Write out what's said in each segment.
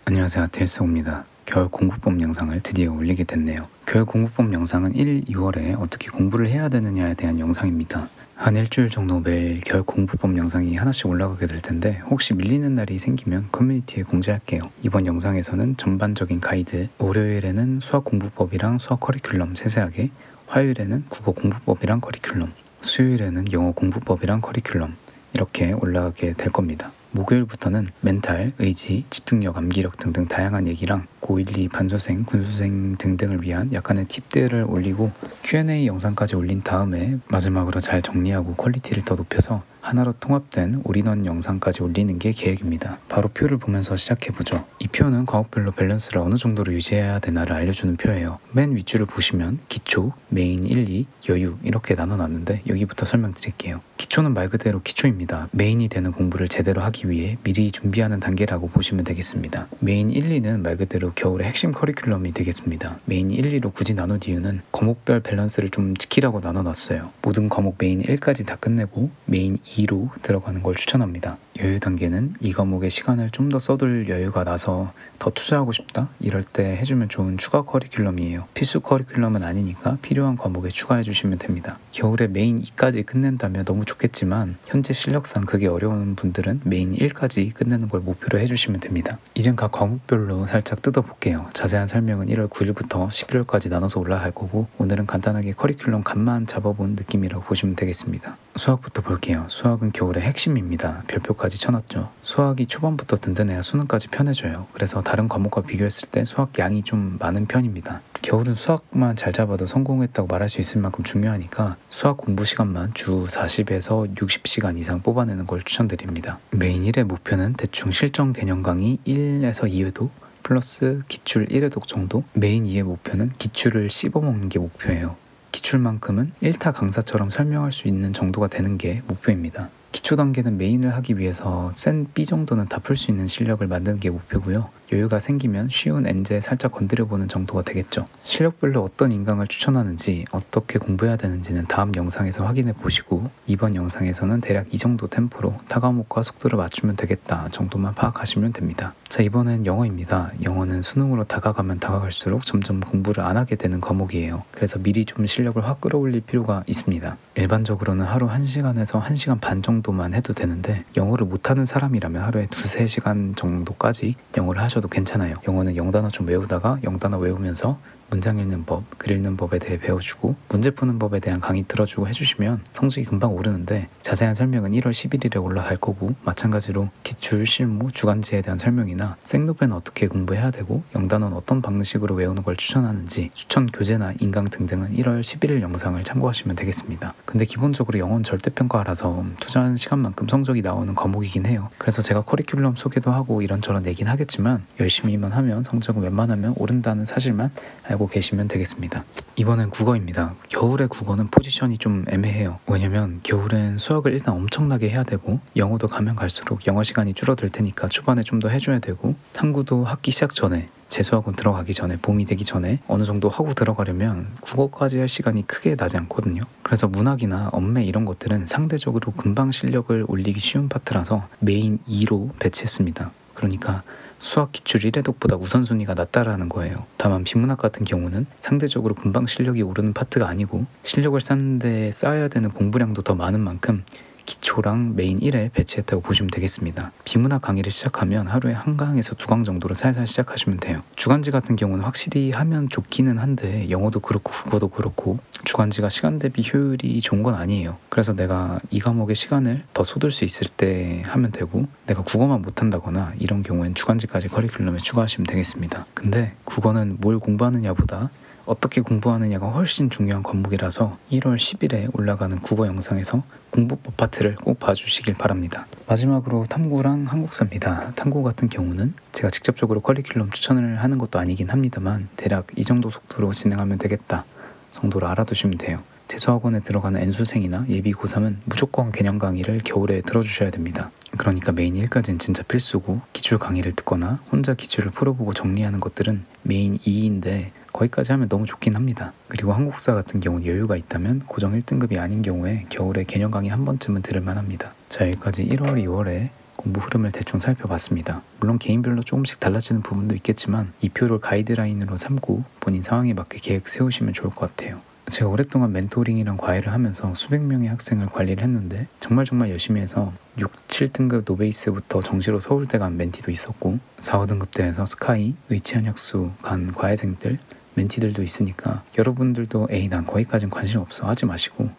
안녕하세요, 아틀스입니다. 겨울 공부법 영상을 드디어 올리게 됐네요. 겨울 공부법 영상은 1, 2월에 어떻게 공부를 해야 되느냐에 대한 영상입니다. 한 일주일 정도 매일 겨울 공부법 영상이 하나씩 올라가게 될 텐데 혹시 밀리는 날이 생기면 커뮤니티에 공지할게요. 이번 영상에서는 전반적인 가이드, 월요일에는 수학 공부법이랑 수학 커리큘럼 세세하게, 화요일에는 국어 공부법이랑 커리큘럼, 수요일에는 영어 공부법이랑 커리큘럼 이렇게 올라가게 될 겁니다. 목요일부터는 멘탈, 의지, 집중력, 암기력 등등 다양한 얘기랑 고1, 2 반수생, 군수생 등등을 위한 약간의 팁들을 올리고 Q&A 영상까지 올린 다음에 마지막으로 잘 정리하고 퀄리티를 더 높여서 하나로 통합된 올인원 영상까지 올리는 게 계획입니다. 바로 표를 보면서 시작해보죠. 이 표는 과목별로 밸런스를 어느 정도로 유지해야 되나를 알려주는 표예요. 맨 윗줄을 보시면 기초, 메인 1, 2, 여유 이렇게 나눠놨는데 여기부터 설명드릴게요. 기초는 말 그대로 기초입니다. 메인이 되는 공부를 제대로 하기 위해 미리 준비하는 단계라고 보시면 되겠습니다. 메인 1, 2는 말 그대로 겨울의 핵심 커리큘럼이 되겠습니다. 메인 1, 2로 굳이 나눈 이유는 과목별 밸런스를 좀 지키라고 나눠놨어요. 모든 과목 메인 1까지 다 끝내고 메인 2로 들어가는 걸 추천합니다. 여유 단계는 이 과목의 시간을 좀 더 써둘 여유가 나서 더 투자하고 싶다? 이럴 때 해주면 좋은 추가 커리큘럼이에요. 필수 커리큘럼은 아니니까 필요한 과목에 추가해 주시면 됩니다. 겨울에 메인 2까지 끝낸다면 너무 좋겠지만 현재 실력상 그게 어려운 분들은 메인 1까지 끝내는 걸 목표로 해주시면 됩니다. 이젠 각 과목별로 살짝 뜯어볼게요. 자세한 설명은 1월 9일부터 11월까지 나눠서 올라갈 거고 오늘은 간단하게 커리큘럼 간만 잡아본 느낌이라고 보시면 되겠습니다. 수학부터 볼게요. 수학은 겨울의 핵심입니다. 별표까지 쳐놨죠. 수학이 초반부터 든든해야 수능까지 편해져요. 그래서 다른 과목과 비교했을 때 수학 양이 좀 많은 편입니다. 겨울은 수학만 잘 잡아도 성공했다고 말할 수 있을 만큼 중요하니까 수학 공부 시간만 주 40에서 60시간 이상 뽑아내는 걸 추천드립니다. 메인 1의 목표는 대충 실전 개념 강의 1에서 2회독 플러스 기출 1회독 정도. 메인 2의 목표는 기출을 씹어먹는 게 목표예요. 기출만큼은 1타 강사처럼 설명할 수 있는 정도가 되는 게 목표입니다. 기초 단계는 메인을 하기 위해서 센 B 정도는 다 풀 수 있는 실력을 만드는 게 목표고요. 여유가 생기면 쉬운 N제 살짝 건드려보는 정도가 되겠죠. 실력별로 어떤 인강을 추천하는지 어떻게 공부해야 되는지는 다음 영상에서 확인해 보시고 이번 영상에서는 대략 이 정도 템포로 타 과목과 속도를 맞추면 되겠다 정도만 파악하시면 됩니다. 자, 이번엔 영어입니다. 영어는 수능으로 다가가면 다가갈수록 점점 공부를 안 하게 되는 과목이에요. 그래서 미리 좀 실력을 확 끌어올릴 필요가 있습니다. 일반적으로는 하루 1시간에서 1시간 반 정도만 해도 되는데 영어를 못하는 사람이라면 하루에 2-3시간 정도까지 영어를 하셔도 괜찮아요. 영어는 영단어 좀 외우다가 영단어 외우면서 문장 읽는 법, 글 읽는 법에 대해 배워주고 문제 푸는 법에 대한 강의 들어주고 해주시면 성적이 금방 오르는데 자세한 설명은 1월 11일에 올라갈 거고 마찬가지로 기출, 실무, 주간지에 대한 설명이나 생노배는 어떻게 공부해야 되고 영단어는 어떤 방식으로 외우는 걸 추천하는지 추천 교재나 인강 등등은 1월 11일 영상을 참고하시면 되겠습니다. 근데 기본적으로 영어는 절대평가라서 투자한 시간만큼 성적이 나오는 과목이긴 해요. 그래서 제가 커리큘럼 소개도 하고 이런저런 얘긴 하겠지만 열심히만 하면 성적은 웬만하면 오른다는 사실만 알고 계시면 되겠습니다. 이번엔 국어입니다. 겨울의 국어는 포지션이 좀 애매해요. 왜냐면 겨울엔 수학을 일단 엄청나게 해야 되고 영어도 가면 갈수록 영어 시간이 줄어들 테니까 초반에 좀 더 해줘야 되고 탐구도 학기 시작 전에 재수학원 들어가기 전에 봄이 되기 전에 어느 정도 하고 들어가려면 국어까지 할 시간이 크게 나지 않거든요. 그래서 문학이나 언매 이런 것들은 상대적으로 금방 실력을 올리기 쉬운 파트라서 메인 2로 배치했습니다. 그러니까 수학 기출 1회독보다 우선순위가 낮다라는 거예요. 다만 비문학 같은 경우는 상대적으로 금방 실력이 오르는 파트가 아니고 실력을 쌓는데 쌓아야 되는 공부량도 더 많은 만큼 기초랑 메인 1에 배치했다고 보시면 되겠습니다. 비문학 강의를 시작하면 하루에 한 강에서 2강 정도로 살살 시작하시면 돼요. 주간지 같은 경우는 확실히 하면 좋기는 한데 영어도 그렇고 국어도 그렇고 주간지가 시간 대비 효율이 좋은 건 아니에요. 그래서 내가 이 과목의 시간을 더 쏟을 수 있을 때 하면 되고 내가 국어만 못한다거나 이런 경우엔 주간지까지 커리큘럼에 추가하시면 되겠습니다. 근데 국어는 뭘 공부하느냐보다 어떻게 공부하느냐가 훨씬 중요한 과목이라서 1월 10일에 올라가는 국어 영상에서 공부법 파트를 꼭 봐주시길 바랍니다. 마지막으로 탐구랑 한국사입니다. 탐구 같은 경우는 제가 직접적으로 커리큘럼 추천을 하는 것도 아니긴 합니다만 대략 이 정도 속도로 진행하면 되겠다 정도로 알아두시면 돼요. 재수학원에 들어가는 N수생이나 예비 고3은 무조건 개념 강의를 겨울에 들어주셔야 됩니다. 그러니까 메인 1까지는 진짜 필수고 기출 강의를 듣거나 혼자 기출을 풀어보고 정리하는 것들은 메인 2인데 거기까지 하면 너무 좋긴 합니다. 그리고 한국사 같은 경우는 여유가 있다면 고정 1등급이 아닌 경우에 겨울에 개념 강의 한 번쯤은 들을만 합니다. 자, 여기까지 1월, 2월에 공부 흐름을 대충 살펴봤습니다. 물론 개인별로 조금씩 달라지는 부분도 있겠지만 이 표를 가이드라인으로 삼고 본인 상황에 맞게 계획 세우시면 좋을 것 같아요. 제가 오랫동안 멘토링이란 과외를 하면서 수백 명의 학생을 관리를 했는데 정말 열심히 해서 6, 7등급 노베이스부터 정시로 서울대 간 멘티도 있었고 4, 5등급 대에서 스카이, 의치한약수 간 과외생들, 멘티들도 있으니까 여러분들도 에이 난 거기까진 관심 없어 하지 마시고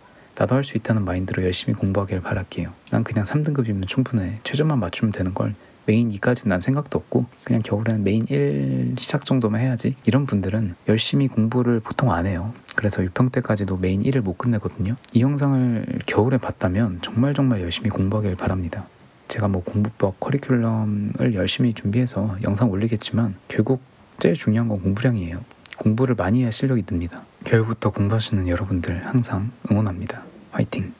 나도 할 수 있다는 마인드로 열심히 공부하길 바랄게요. 난 그냥 3등급이면 충분해. 최저만 맞추면 되는 걸 메인 2까지는 난 생각도 없고 그냥 겨울에는 메인 1 시작 정도만 해야지 이런 분들은 열심히 공부를 보통 안 해요. 그래서 6평 때까지도 메인 1을 못 끝내거든요. 이 영상을 겨울에 봤다면 정말 열심히 공부하길 바랍니다. 제가 뭐 공부법 커리큘럼을 열심히 준비해서 영상 올리겠지만 결국 제일 중요한 건 공부량이에요. 공부를 많이 해야 실력이 늡니다. 겨울부터 공부하시는 여러분들 항상 응원합니다. 화이팅!